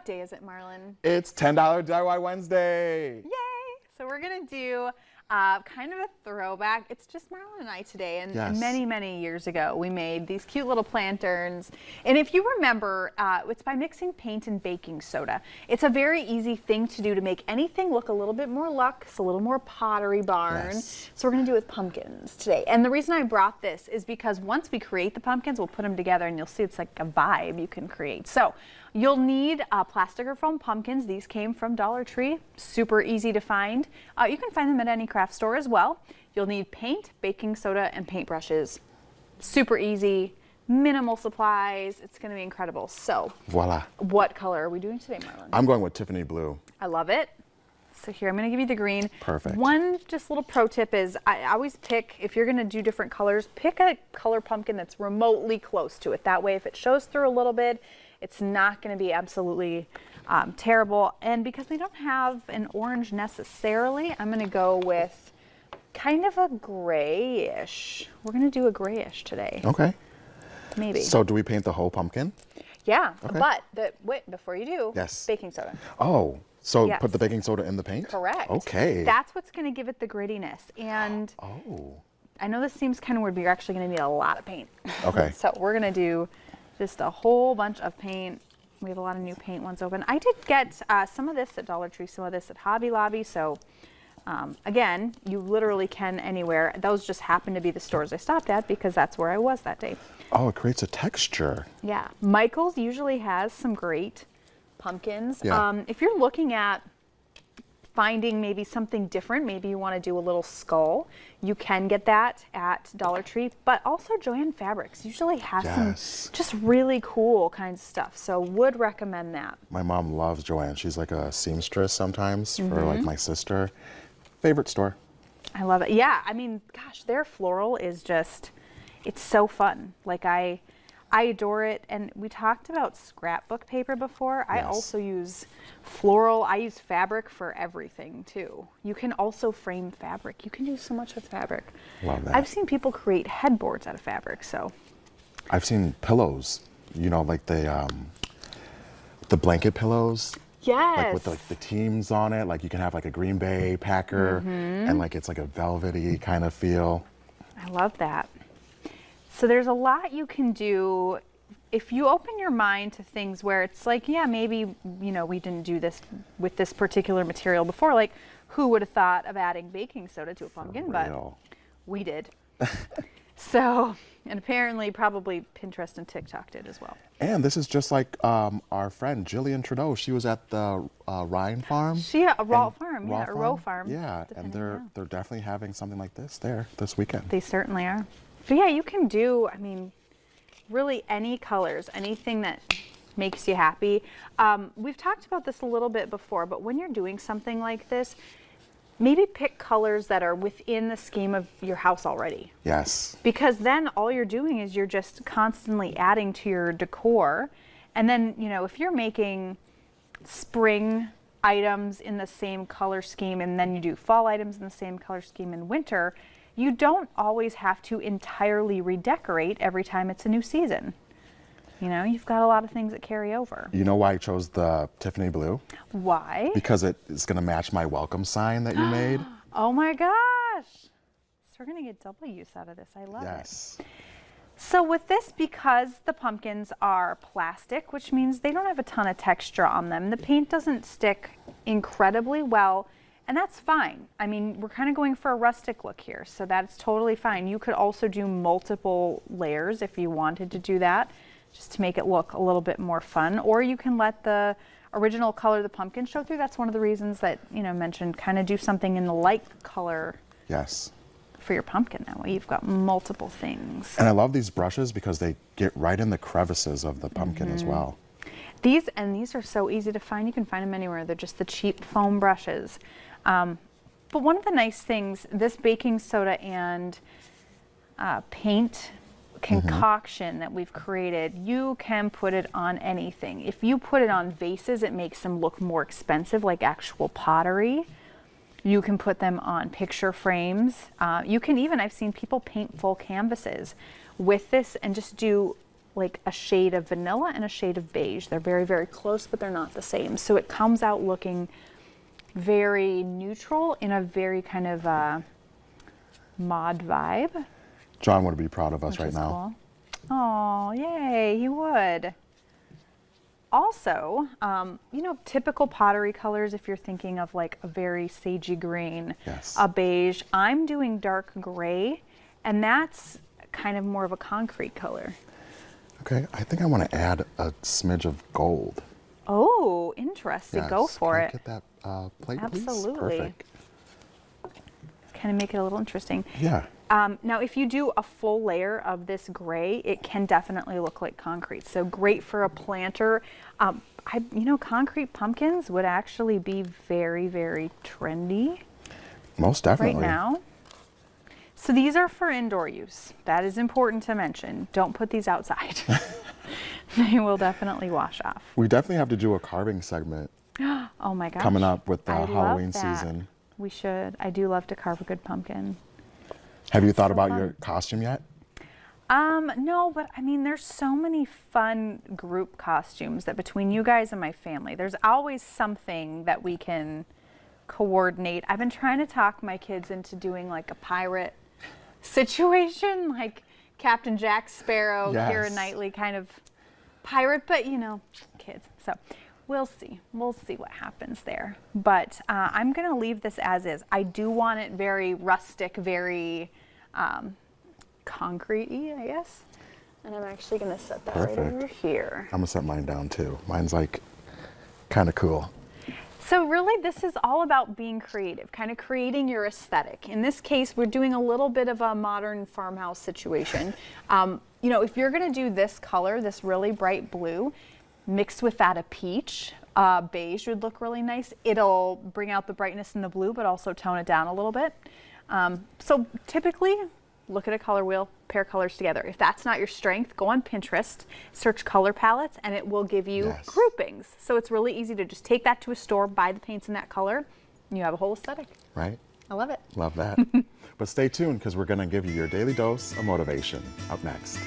What day is it, Marlon? It's $10 DIY Wednesday. Yay! So we're going to do kind of a throwback. It's just Marlon and I today. And Yes. many, many years ago, we made these cute little planterns. And if you remember, it's by mixing paint and baking soda. It's a very easy thing to do to make anything look a little bit more luxe, a little more Pottery Barn. Yes. So we're going to do it with pumpkins today. And the reason I brought this is because once we create the pumpkins, we'll put them together and you'll see it's like a vibe you can create. So you'll need plastic or foam pumpkins. These came from Dollar Tree. Super easy to find. You can find them at any craft store as well. You'll need paint, baking soda, and paintbrushes. Super easy, minimal supplies. It's going to be incredible. So, Voila. what color are we doing today, Marlon? I'm going with Tiffany blue. I love it. So here, I'm going to give you the green. Perfect. One just little pro tip is I always pick, if you're going to do different colors, pick a color pumpkin that's remotely close to it. That way, if it shows through a little bit, it's not going to be absolutely terrible. And because we don't have an orange necessarily, I'm going to go with kind of a grayish. We're going to do a grayish today. Okay. Maybe. So do we paint the whole pumpkin? Yeah, Okay. but wait, before you do, Yes. baking soda. Oh, so Yes. put the baking soda in the paint? Correct. Okay. That's what's going to give it the grittiness. And Oh. I know this seems kind of weird, but you're actually going to need a lot of paint. Okay. So we're going to do just a whole bunch of paint. We have a lot of new paint ones open. I did get some of this at Dollar Tree, some of this at Hobby Lobby. So again, you literally can anywhere. Those just happen to be the stores I stopped at because that's where I was that day. Oh, it creates a texture. Yeah. Michael's usually has some great pumpkins. Yeah. If you're looking at finding maybe something different, maybe you want to do a little skull, you can get that at Dollar Tree, but also Joann Fabrics usually has Yes. some just really cool kinds of stuff. So would recommend that. My mom loves Joann. She's like a seamstress sometimes for like Mm-hmm. my sister. Favorite store. I love it. Yeah, I mean, gosh, their floral is just, it's so fun. Like I adore it. And we talked about scrapbook paper before. I Yes. also use floral. I use fabric for everything too. You can also frame fabric. You can do so much with fabric. Love that. I've seen people create headboards out of fabric. So I've seen pillows, you know, like the blanket pillows. yes, Like with the teams on it, like you can have like a Green Bay Packer Mm-hmm. and like it's like a velvety kind of feel. I love that. So there's a lot you can do if you open your mind to things where it's like, yeah, maybe, you know, we didn't do this with this particular material before. Like, who would have thought of adding baking soda to a pumpkin? But Real. we did. So, and apparently probably Pinterest and TikTok did as well. And this is just like our friend Jillian Trudeau. She was at the Ryan Farm. A raw and- farm, Raw yeah, a row farm. Yeah, and depending, they're definitely having something like this there this weekend. They certainly are. So yeah, you can do, I mean, really any colors, anything that makes you happy. We've talked about this a little bit before, but when you're doing something like this, maybe pick colors that are within the scheme of your house already. Yes. Because then all you're doing is you're just constantly adding to your decor. And then, you know, if you're making spring items in the same color scheme and then you do fall items in the same color scheme in winter, you don't always have to entirely redecorate every time it's a new season. You know, you've got a lot of things that carry over. You know why I chose the Tiffany blue? Why? Because it is going to match my welcome sign that you made. Oh my gosh. So we're going to get double use out of this. I love it. Yes. So with this, because the pumpkins are plastic, which means they don't have a ton of texture on them, the paint doesn't stick incredibly well, and that's fine. I mean, we're kind of going for a rustic look here, so that's totally fine. You could also do multiple layers if you wanted to do that, just to make it look a little bit more fun, or you can let the original color of the pumpkin show through. That's one of the reasons that, you know, mentioned kind of do something in the light color Yes. for your pumpkin. That way you've got multiple things. And I love these brushes because they get right in the crevices of the pumpkin as well. These are so easy to find. You can find them anywhere. They're just the cheap foam brushes. But one of the nice things, this baking soda and paint concoction that we've created, you can put it on anything. If you put it on vases, it makes them look more expensive, like actual pottery. You can put them on picture frames. You can even, I've seen people paint full canvases with this and just do like a shade of vanilla and a shade of beige. They're very, very close, but they're not the same. So it comes out looking very neutral in a very kind of mod vibe. John would be proud of us Which right is now. cool. Oh, yay, he would. Also, you know, typical pottery colors, if you're thinking of like a very sagey green, Yes. a beige, I'm doing dark gray, and that's kind of more of a concrete color. Okay, I think I want to add a smidge of gold. Oh, interesting. Go Yes. for Can I it. get that plate, please? Absolutely. Perfect. Kind of make it a little interesting. Yeah. Now, if you do a full layer of this gray, it can definitely look like concrete. So great for a planter. You know, concrete pumpkins would actually be very, very trendy Most definitely. right now. So these are for indoor use. That is important to mention. Don't put these outside. They will definitely wash off. We definitely have to do a carving segment Oh my gosh. coming up with the I love Halloween that. season. We should. I do love to carve a good pumpkin. Have you thought So about fun. your costume yet? No, but I mean, there's so many fun group costumes that between you guys and my family, there's always something that we can coordinate. I've been trying to talk my kids into doing like a pirate situation, like Captain Jack Sparrow, Keira Yes. Knightley kind of pirate, but you know, kids. So we'll see. We'll see what happens there. But I'm going to leave this as is. I do want it very rustic, very concrete-y, I guess. And I'm actually going to set that right Perfect. over here. I'm gonna set mine down too. Mine's like kind of cool. So really, this is all about being creative, kind of creating your aesthetic. In this case, we're doing a little bit of a modern farmhouse situation. You know, if you're going to do this color, this really bright blue, mixed with that a peach, beige would look really nice. It'll bring out the brightness in the blue, but also tone it down a little bit. So typically, look at a color wheel, pair colors together. If that's not your strength, go on Pinterest, search color palettes, and it will give you Yes. groupings. So it's really easy to just take that to a store, buy the paints in that color, and you have a whole aesthetic. Right? I love it. Love that. But stay tuned because we're gonna give you your daily dose of motivation up next.